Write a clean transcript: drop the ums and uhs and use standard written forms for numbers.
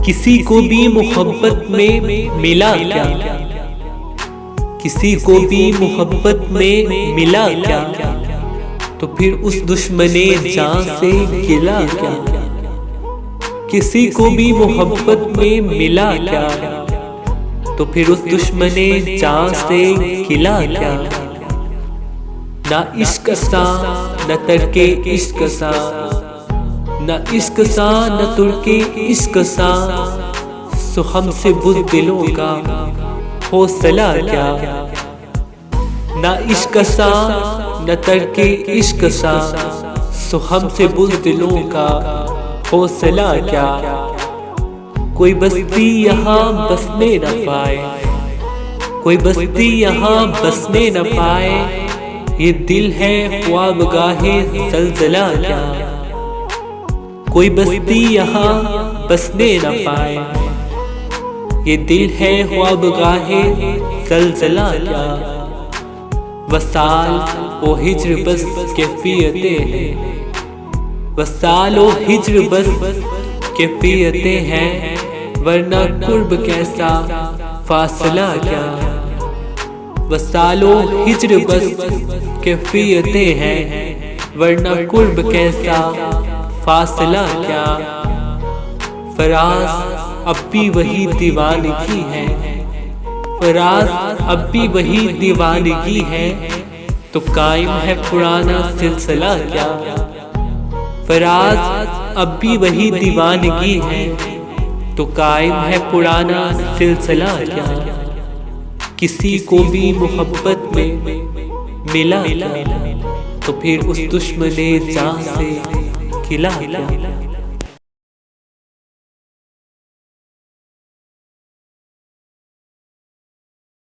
किसी को भी मोहब्बत में मिला क्या, किसी को भी मोहब्बत में मिला क्या, तो फिर उस दुश्मने जान से गिला क्या। किसी को भी मोहब्बत में मिला क्या, तो फिर उस दुश्मने जान से गिला क्या। ना इश्क सा न तर्के इश्क सा, न इश्क सा न तुर्के इश्क सा, सो हमसे बुज़दिलों का हौसला क्या। ना इश्क सा न तर्के इश्क सा, सो हमसे बुज़दिलों का हौसला क्या। कोई बस्ती यहाँ बसने न पाए, कोई बस्ती यहाँ बसने न पाए, ये दिल है ख्वाबगाहे ज़लज़ला क्या। कोई बस्ती यहाँ बसने न पाए, ये दिल है ख्वाबगाहे ज़लज़ला क्या। वसाल ओ हिज्र बस कैफियतें हैं, वसाल ओ हिज्र बस कैफियतें हैं, वरना कुर्ब कैसा फासला क्या। वसाल ओ हिज्र बस कैफियतें हैं, वरना कुर्ब कैसा फासला क्या। फराज अब भी वही दीवानगी है, फराज अब भी वही दीवानगी है, तो कायम है पुराना सिलसिला क्या। फराज अब भी वही दीवानगी है, तो कायम है पुराना सिलसिला क्या। किसी को भी मोहब्बत में मिला क्या, तो फिर उस दुश्मने जान से खिला क्या।